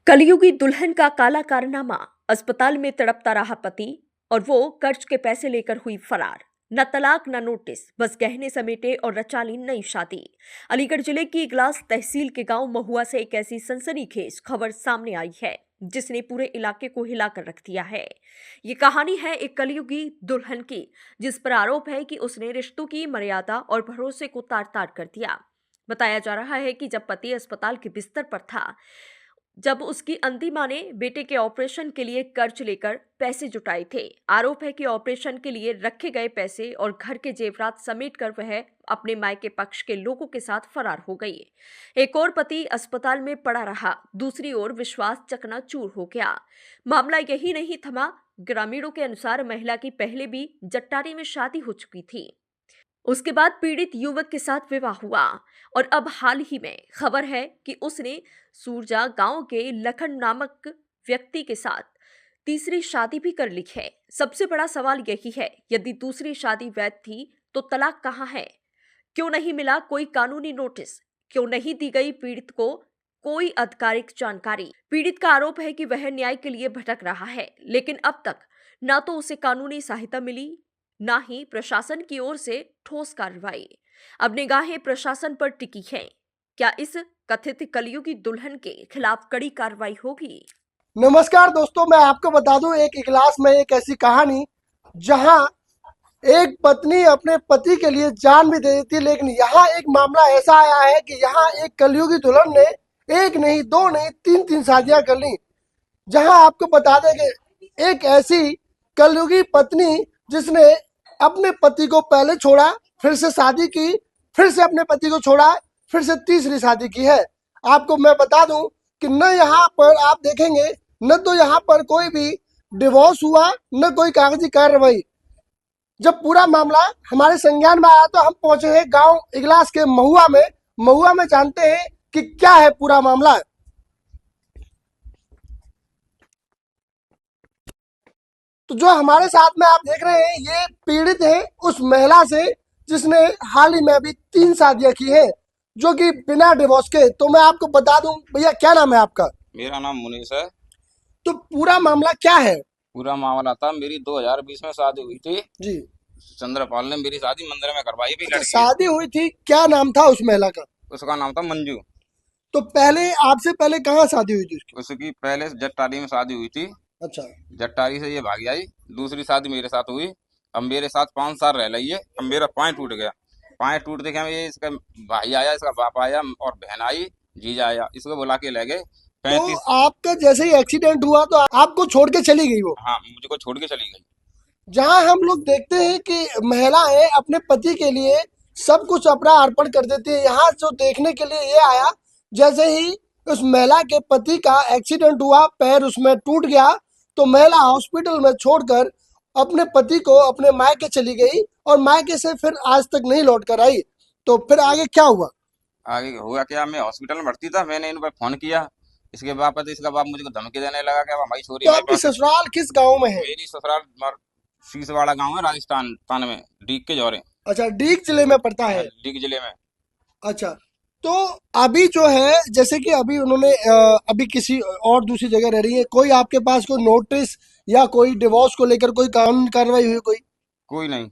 कलयुगी दुल्हन का काला कारनामा। अस्पताल में तड़पता रहा पति और वो कर्ज के पैसे लेकर हुई फरार। न तलाक न नोटिस, बस गहने समेटे और रचा ली नई शादी। अलीगढ़ जिले की इगलास तहसील के गांव महुआ से एक ऐसी सनसनीखेज खबर सामने आई है जिसने पूरे इलाके को हिलाकर रख दिया है। ये कहानी है एक कलयुगी दुल्हन की, जिस पर आरोप है कि उसने रिश्तों की मर्यादा और भरोसे को तार तार कर दिया। बताया जा रहा है कि जब पति अस्पताल के बिस्तर पर था, जब उसकी अंतिम मां ने बेटे के ऑपरेशन के लिए कर्ज लेकर पैसे जुटाए थे। आरोप है कि ऑपरेशन के लिए रखे गए पैसे और घर के जेवरात समेटकर वह अपने मायके पक्ष के लोगों के साथ फरार हो गई। एक और पति अस्पताल में पड़ा रहा, दूसरी ओर विश्वास चकनाचूर हो गया। मामला यही नहीं थमा। ग्रामीणों के अनुसार महिला की पहले भी जट्टारी में शादी हो चुकी थी। उसके बाद पीड़ित युवक के साथ विवाह हुआ और अब हाल ही में खबर है कि उसने सूरजा गांव के लखन नामक व्यक्ति के साथ तीसरी शादी भी कर ली है। सबसे बड़ा सवाल यही है, यदि दूसरी शादी वैध थी तो तलाक कहाँ है? क्यों नहीं मिला कोई कानूनी नोटिस? क्यों नहीं दी गई पीड़ित को कोई आधिकारिक जानकारी? पीड़ित का आरोप है कि वह न्याय के लिए भटक रहा है, लेकिन अब तक ना तो उसे कानूनी सहायता मिली, ना ही प्रशासन की ओर से ठोस कार्रवाई। अब निगाहें प्रशासन पर टिकी हैं। क्या इस कथित कलयुगी दुल्हन के खिलाफ कड़ी कार्रवाई होगी? नमस्कार दोस्तों, मैं आपको बता दूं एक इगलास में एक ऐसी कहानी जहां एक पत्नी अपने पति के लिए जान भी दे देती है, लेकिन यहाँ एक मामला ऐसा आया है कि यहाँ एक कलयुगी दुल्हन ने एक नहीं, दो नहीं, तीन तीन शादियां कर ली। जहां आपको बता दें कि एक ऐसी कलयुगी पत्नी जिसने अपने पति को पहले छोड़ा, फिर से शादी की, फिर से अपने पति को छोड़ा, फिर से तीसरी शादी की है। आपको मैं बता दूं कि न यहाँ पर आप देखेंगे, न तो यहाँ पर कोई भी डिवोर्स हुआ, न कोई कागजी कार्रवाई। जब पूरा मामला हमारे संज्ञान में आया तो हम पहुंचे हैं गांव इगलास के महुआ में। महुआ में जानते हैं कि क्या है पूरा मामला। तो जो हमारे साथ में आप देख रहे हैं, ये पीड़ित है उस महिला से जिसने हाल ही में अभी 3 शादियां की है, जो कि बिना डिवोर्स के। तो मैं आपको बता दूं, भैया क्या नाम है आपका? मेरा नाम मुनीष है। तो पूरा मामला क्या है? पूरा मामला था, मेरी 2020 में शादी हुई थी। जी। चंद्रपाल ने मेरी शादी मंदिर में करवाई भी। अच्छा, लड़की, शादी हुई थी, क्या नाम था उस महिला का? उसका नाम था मंजू। तो पहले आपसे पहले कहाँ शादी हुई थी उसकी? उसकी पहले जट्टारी में शादी हुई थी। अच्छा। जट्टारी से ये भागी आई, दूसरी शादी मेरे साथ हुई। अब मेरे साथ 5 साल रह रही है। अब मेरा पाँव टूट गया। पाँव टूटते के ये इसका भाई आया, इसका बाप आया और बहन आई, जीजा आया, इसको बुला के ले गए। तो 35। आपका जैसे ही एक्सीडेंट हुआ तो आपको छोड़ के चली गई वो? हाँ, मुझको छोड़ के चली गई। जहां हम लोग देखते हैं कि महिलाएं अपने पति के लिए सब कुछ अपना अर्पण कर देती है, यहाँ जो देखने के लिए ये आया, जैसे ही उस महिला के पति का एक्सीडेंट हुआ, पैर उसमें टूट गया, तो महिला हॉस्पिटल में छोड़कर अपने पति को अपने मायके चली गई और मायके से फिर आज तक नहीं लौट कर आई। तो फिर आगे क्या हुआ? आगे हुआ क्या, मैं हॉस्पिटल में भर्ती था, मैंने इन पर फोन किया। इसके बाप इसका बाप मुझे धमकी देने लगा कि अब हमारी छोरी तो हमारे आपकी पास। ससुराल किस गांव में है? मेरी ससुराल शीशवाड़ा गांव है, राजस्थान में, डीग के जौरे। अच्छा, डीग जिले में पड़ता है। डीग जिले में। अच्छा, तो अभी जो है, जैसे कि अभी उन्होंने अभी किसी और दूसरी जगह रह रही है, कोई आपके पास कोई नोटिस या कोई डिवोर्स को लेकर कोई कानूनी कार्रवाई हुई? कोई कोई नहीं।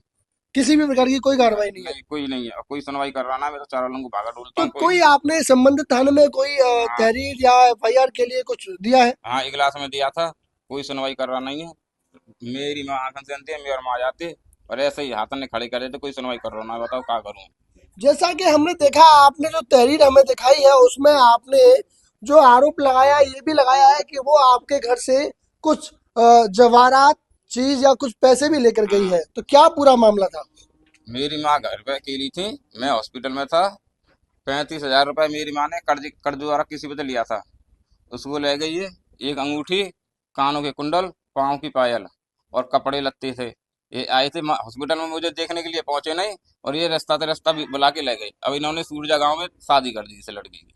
किसी भी प्रकार की कोई कार्रवाई नहीं है? नहीं, कोई नहीं है, कोई सुनवाई कर रहा ना। मैं तो चारों लोगों को भागा ढूंढता तो हूँ, कोई कोई नहीं। आपने संबंधित थाने में कोई हाँ। तहरीर या एफआईआर के लिए कुछ दिया है? हाँ, इगलास में दिया था, कोई सुनवाई कर रहा नहीं है। मेरी माँ आंखन से अंती है, मेरी माँ जाते और ऐसे ही हाथन ने खड़े करे थे, कोई सुनवाई कर रहा ना। बताओ क्या करूँ। जैसा कि हमने देखा, आपने जो तहरीर हमें दिखाई है उसमें आपने जो आरोप लगाया, ये भी लगाया है कि वो आपके घर से कुछ जवाहरात चीज या कुछ पैसे भी लेकर गई है। तो क्या पूरा मामला था? मेरी माँ घर पे अकेली थी, मैं हॉस्पिटल में था। 35,000 रुपए मेरी माँ ने कर्ज द्वारा किसी पे लिया था, उसको ले गई है। एक अंगूठी, कानों के कुंडल, पाँव की पायल और कपड़े लत्ते थे। ये आए थे हॉस्पिटल में, मुझे देखने के लिए पहुंचे नहीं, और ये रास्ता भी बुला के ले गए। अब इन्होंने सूरजा गांव में शादी कर दी इस लड़की की,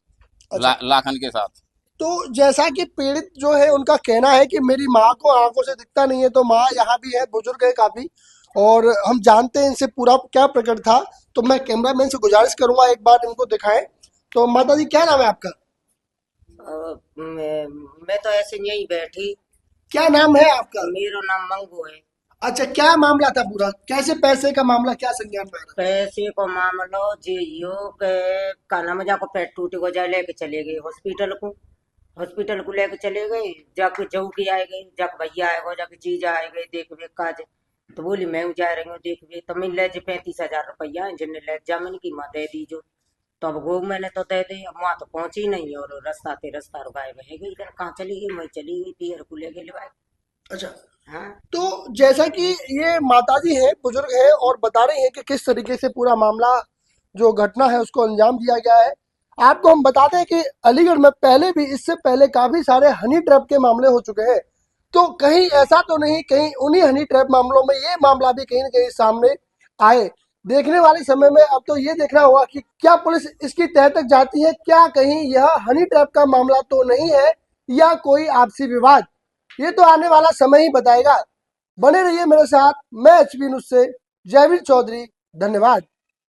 अच्छा, लाखन के साथ। तो जैसा कि पीड़ित जो है उनका कहना है कि मेरी माँ को आंखों से दिखता नहीं है, तो माँ यहाँ भी है, बुजुर्ग है काफी, और हम जानते हैं इनसे पूरा क्या प्रकट था। तो मैं कैमरामैन से गुजारिश करूंगा एक बार इनको दिखाएं। तो माता जी, क्या नाम है आपका? मैं तो ऐसे यहीं बैठी। क्या नाम है आपका? मेरा नाम मंगू है। अच्छा, क्या मामला था पूरा, कैसे पैसे का मामला क्या संज्ञान में आया? पैसे को मामलो जे यो के काना में जाको पेट टूट को जा लेके चले गए हॉस्पिटल को। हॉस्पिटल को लेके चले गए। जाके जऊ की आए गए, जाके भैया आए गो, जाके जीजा आए गए देख वे काज। तो बोली मैं जा रही हूँ देख वे, तो मिल ले जे 35,000 रुपया जिन्हें ले जा मैंने की माँ दे दी जो। तो अब वो मैंने तो दे दी, अब वहां तो पहुंची नहीं और रास्ता ते रास्ता रुकाए बह गई। इधर कहाँ चली गई, मैं चली गई पियर को ले गए। अच्छा, हाँ। तो जैसा कि ये माताजी है, बुजुर्ग है, और बता रही है कि किस तरीके से पूरा मामला जो घटना है उसको अंजाम दिया गया है। आपको हम बताते हैं कि अलीगढ़ में पहले भी, इससे पहले काफी सारे हनी ट्रैप के मामले हो चुके हैं। तो कहीं ऐसा तो नहीं, कहीं उन्हीं हनी ट्रैप मामलों में ये मामला भी कहीं ना कहीं सामने आए। देखने वाले समय में अब तो ये देखना होगा कि क्या पुलिस इसकी तह तक जाती है, क्या कहीं यह हनी ट्रैप का मामला तो नहीं है या कोई आपसी विवाद। ये तो आने वाला समय ही बताएगा। बने रहिए मेरे साथ। मैं एचपी न्यूज से जयवीर चौधरी, धन्यवाद।